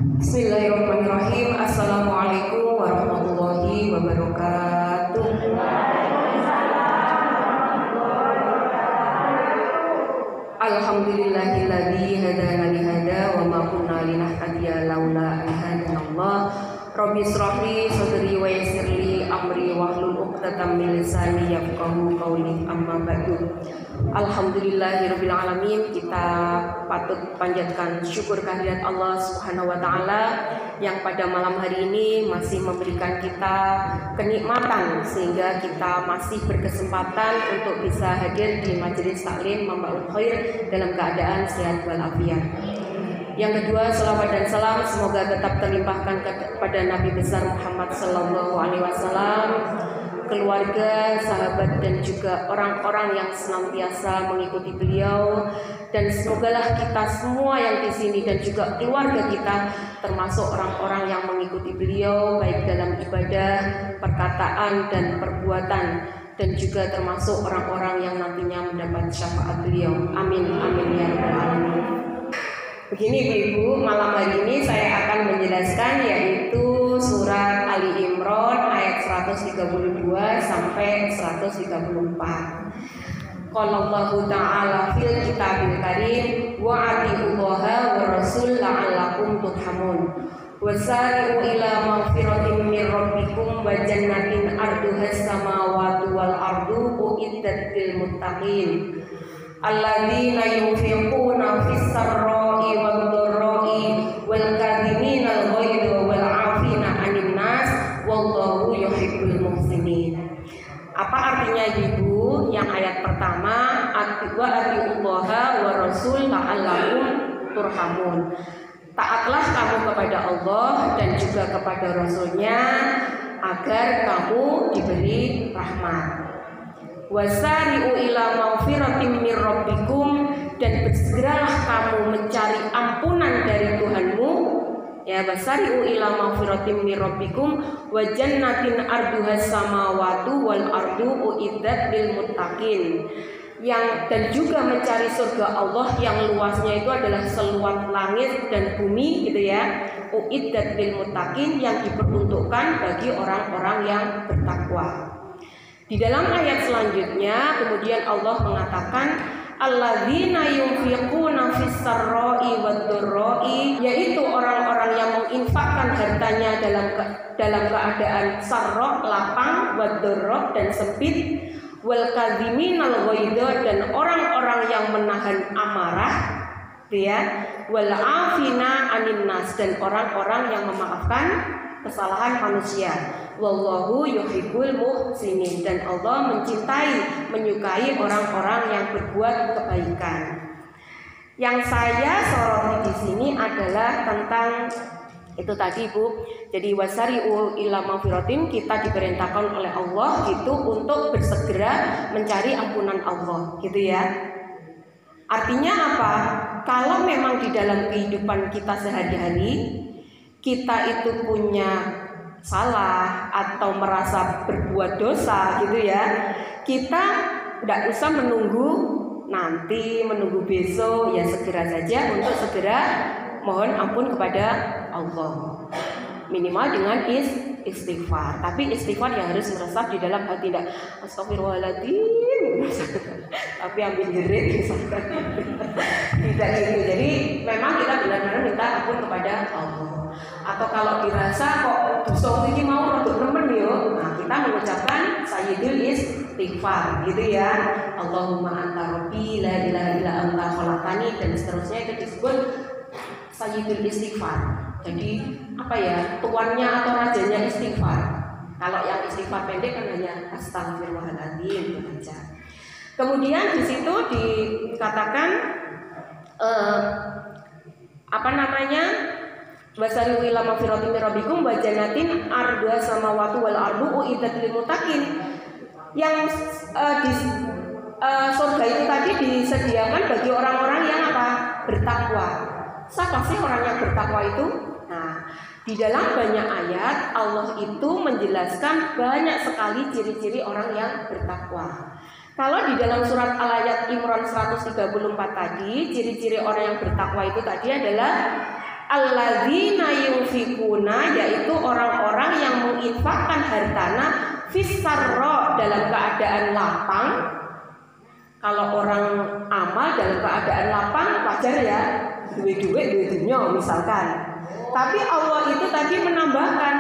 Bismillahirrahmanirrahim. Assalamualaikum warahmatullahi wabarakatuh. Alhamdulillahilladzi hadana li hada wa ma kunna linahtadiya laula an hadanallah. Rabbi shrahli sadri wa yassirli amri wahlul 'uqdatam min lisani yafqahu qawli. Amma ba'du. Alhamdulillahirabbil alamin. Kita patut panjatkan syukur kehadirat Allah Subhanahu wa taala yang pada malam hari ini masih memberikan kita kenikmatan sehingga kita masih berkesempatan untuk bisa hadir di majelis taklim Mambaul Khair dalam keadaan sehat walafiat. Yang kedua, selawat dan salam semoga tetap terlimpahkan kepada Nabi besar Muhammad sallallahu alaihi wasallam, keluarga, sahabat dan juga orang-orang yang senantiasa mengikuti beliau, dan semogalah kita semua yang di sini dan juga keluarga kita termasuk orang-orang yang mengikuti beliau baik dalam ibadah, perkataan dan perbuatan, dan juga termasuk orang-orang yang nantinya mendapat syafaat beliau. Amin amin ya rabbal alamin. Begini Ibu, malam hari ini saya akan menjelaskan yaitu surat Ali Imran ayat 132 sampai 134. Qala Allahu ta'ala fil kitabil karim wa atiullaha wa rasul la'allakum turhamun. Wasari'u ila maghfiratin min rabbikum wa jannatin arduhas samawati wal ardu uiddat lil muttaqin. Alladzina yunfiquna fis sarra'i wad dharra'i wal kadhimina al ghaidha wal 'afina 'anil nas wallahu yuhibbul muhsinin. Apa artinya Ibu? Yang ayat pertama, atiullaha wa rasul la'allakum turhamun. Taatlah kamu kepada Allah dan juga kepada Rasulnya agar kamu diberi rahmat. Wasari'u ila maghfiratin min rabbikum, dan bersegeralah kamu mencari ampunan dari Tuhanmu. Ya, wasari'u ila maghfiratin min rabbikum wa jannatin arduhas samawati wal ardu uiddat lil muttaqin. Dan juga mencari surga Allah yang luasnya itu adalah seluas langit dan bumi gitu ya. Uiddat lil muttaqin, yang diperuntukkan bagi orang-orang yang bertakwa. Di dalam ayat selanjutnya kemudian Allah mengatakan alladzina yunfiquna fis sarra'i wad dharra'i, yaitu orang-orang yang menginfakkan hartanya dalam keadaan sarra, lapang, wad dharra dan sempit, wal kadhiminal ghaidha, dan orang-orang yang menahan amarah, ya, wal afina 'anil nas, dan orang-orang yang memaafkan kesalahan manusia. Wallahu yuhibbul muhsinin, dan Allah mencintai, menyukai orang-orang yang berbuat kebaikan. Yang saya soroti di sini adalah tentang itu tadi Bu. Jadi wasari'u ila maghfiratin, kita diperintahkan oleh Allah gitu untuk bersegera mencari ampunan Allah gitu ya. Artinya apa? Kalau memang di dalam kehidupan kita sehari-hari kita itu punya salah atau merasa berbuat dosa gitu ya, kita tidak usah menunggu nanti, menunggu besok, ya segera saja untuk segera mohon ampun kepada Allah, minimal dengan istighfar. Tapi istighfar yang harus meresap di dalam hati, tidak astagfirullahaladzim tapi ambil jerit misalkan. Tidak gitu. Jadi memang kita benar-benar minta ampun kepada Allah. Atau kalau dirasa kok dosa ini mau untuk nemen yo, nah kita mengucapkan sayyidul istighfar gitu ya. Allahumma anta rabbi la ilaha illa anta khalaqtani, dan seterusnya itu disebut sayyidul istighfar. Jadi apa ya, tuannya atau rajanya istighfar. Kalau yang istighfar pendek kan hanya astagfirullahaladzim itu saja. Kemudian di situ dikatakan wasari'u ila maghfiratin min rabbikum wa jannatin arduha samawati wal ardu uiddat lil muttaqin. Yang di surga itu tadi disediakan bagi orang-orang yang apa? Bertakwa. Siapa sih orang yang bertakwa itu? Nah, di dalam banyak ayat Allah itu menjelaskan banyak sekali ciri-ciri orang yang bertakwa. Kalau di dalam surat Al-Ayat Imran 134 tadi, ciri-ciri orang yang bertakwa itu tadi adalah Alladzina yunfikuna, yaitu orang-orang yang menginfakkan hartana fisarro, dalam keadaan lapang. Kalau orang amal dalam keadaan lapang wajar ya, duit dunia misalkan. Tapi Allah itu tadi menambahkan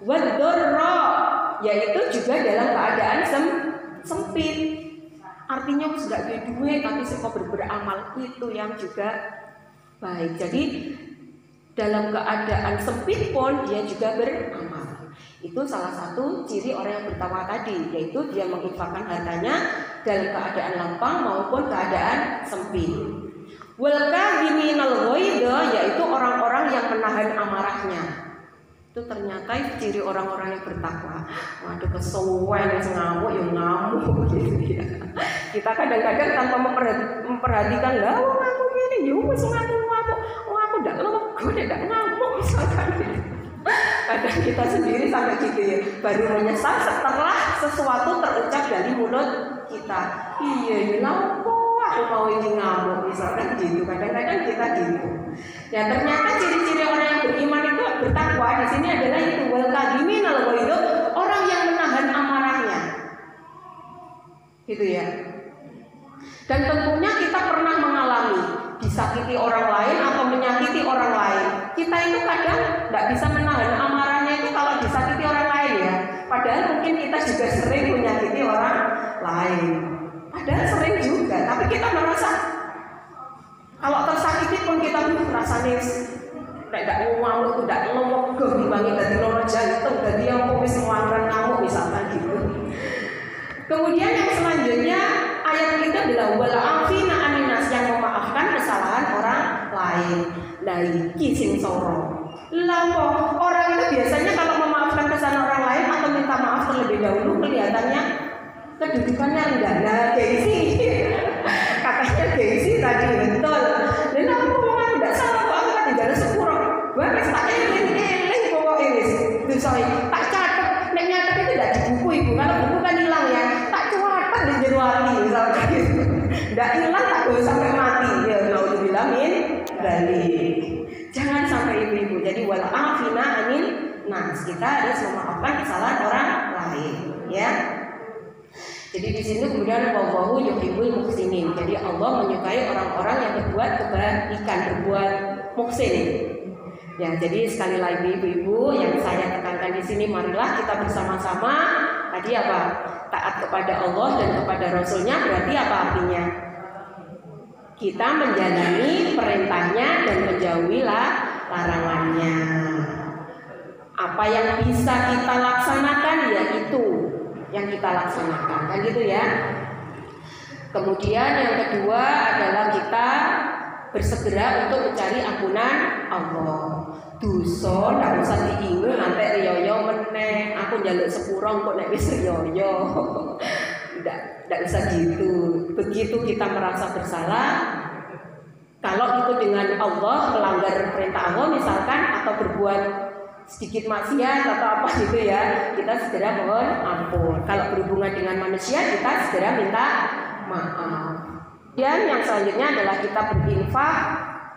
wadorro, yaitu juga dalam keadaan sempit. Artinya sudah duit tapi kok beramal, itu yang juga baik. Jadi dalam keadaan sempit pun dia juga beramal. Itu salah satu ciri orang yang bertakwa tadi, yaitu dia menginfakkan hartanya dalam keadaan lapang maupun keadaan sempit. Wal kadhiminal ghaidha, yaitu orang-orang yang menahan amarahnya. Itu ternyata ciri orang-orang yang bertakwa. Waduh, kesuwen ngamuk ya ngamuk gitu ya. Kita kadang-kadang tanpa memperhatikan, lah ngamuk ini yo wis ngamuk. Aku ndak lega, ndak ngamuk misalkan. Kadang kita sendiri sampai gitu ya, baru menyesal setelah sesuatu terucap dari mulut kita. Iya, aku mau ini ngamuk misalkan gitu. Kadang-kadang kita gitu. Ya ternyata ciri-ciri orang yang beriman itu bertakwa di sini adalah itu wal kadhiminal ghaidha, orang yang menahan amarahnya. Gitu ya. Dan tentunya kita pernah mengalami disakiti orang lain atau menyakiti orang lain. Kita itu kadang tidak bisa menahan amarahnya itu kalau disakiti orang lain ya. Padahal mungkin kita juga sering menyakiti orang lain. Padahal sering juga, tapi kita merasa kalau tersakiti pun kita rasanya tidak ngamuk, tidak ngomong dibangi dari loro jantung, dari yang komis melanggar ngamuk misalkan gitu. Kemudian yang selanjutnya ayat kita adalah wala afina aninas, yang memaafkan kesalahan orang lain. Nah iki sing soro. Lapo orang itu biasanya kalau memaafkan kesalahan orang lain atau minta maaf terlebih dahulu kelihatannya kedudukannya rendah. Nah gengsi, katanya gengsi tadi betul. Dan aku ngomong tidak salah kok, aku tidak ada sepuro. Gue tak eling pokoknya wis. Itu saya tak catat. Nek nyatet itu tidak di buku ibu, kalau buku kan hilang ya. Tak catat di jero hati misalnya gitu. Tidak hilang tak boleh sampai mati. Ya kalau dibilangin balik. Jangan sampai ibu-ibu. Jadi wala afina anil nas, kita harus memaafkan kesalahan orang lain, ya. Jadi di sini kemudian wallahu yuhibbul muhsinin. Jadi Allah menyukai orang-orang yang berbuat kebaikan, berbuat muhsin. Ya, jadi sekali lagi ibu-ibu yang saya tekankan di sini, marilah kita bersama-sama tadi apa? Taat kepada Allah dan kepada Rasulnya. Berarti apa artinya? Kita menjalani perintahnya dan menjauhi larangannya. Apa yang bisa kita laksanakan ya itu yang kita laksanakan, kan gitu ya. Kemudian yang kedua adalah kita bersegera untuk mencari ampunan Allah. Dosa ndak usah diingu nanti riyo meneh, aku njaluk sepuro kok nek wis riyo. Ndak usah gitu. Begitu kita merasa bersalah, kalau itu dengan Allah, melanggar perintah Allah misalkan, atau berbuat sedikit maksiat atau apa gitu ya, kita segera mohon ampun. Kalau berhubungan dengan manusia, kita segera minta maaf. Dan yang selanjutnya adalah kita berinfak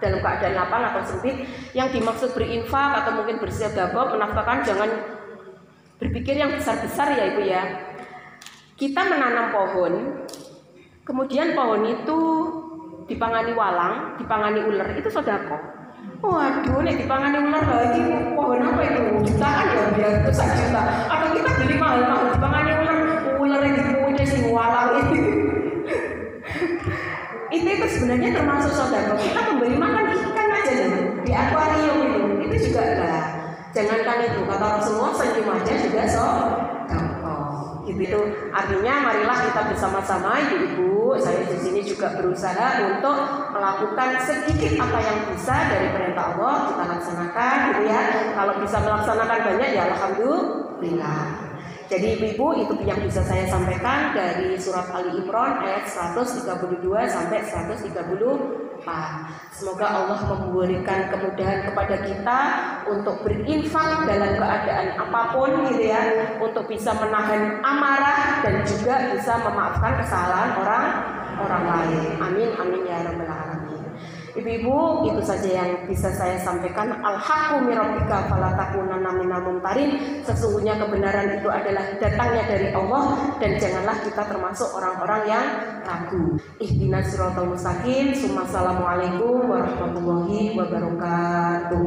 dalam keadaan lapang atau sempit. Yang dimaksud berinfak atau mungkin bersedekah, menafkahkan, jangan berpikir yang besar-besar ya ibu ya. Kita menanam pohon, kemudian pohon itu dipangani walang, dipangani ular, itu sedekah. Waduh, nih dipangani ular lagi pohon apa itu? Jutaan ya biar itu 1 juta. Atau kita beli mahal-mahal dipangani ular yang dipunya sing walang itu. Itu sebenarnya termasuk sedekah. Kita memberi makan ikan aja nih di akuarium itu juga lah. Jangankan itu, kata Rasulullah senyum aja juga gitu. Artinya marilah kita bersama-sama ibu-ibu, saya di sini juga berusaha untuk melakukan sedikit apa yang bisa dari perintah Allah kita laksanakan gitu ya. Kalau bisa melaksanakan banyak ya alhamdulillah. Jadi ibu-ibu itu yang bisa saya sampaikan dari surat Ali Imran ayat 132 sampai 134. Semoga Allah memberikan kemudahan kepada kita untuk berinfak dalam keadaan apapun gitu ya, untuk bisa menahan amarah dan juga bisa memaafkan kesalahan orang lain. Amin amin ya rabbal alamin. Ibu-ibu, itu saja yang bisa saya sampaikan. Al-haqqu min rabbika fala takunanna minal mumtarin. Sesungguhnya kebenaran itu adalah datangnya dari Allah, dan janganlah kita termasuk orang-orang yang ragu. Ihdinas siratal mustaqim. Assalamualaikum warahmatullahi wabarakatuh.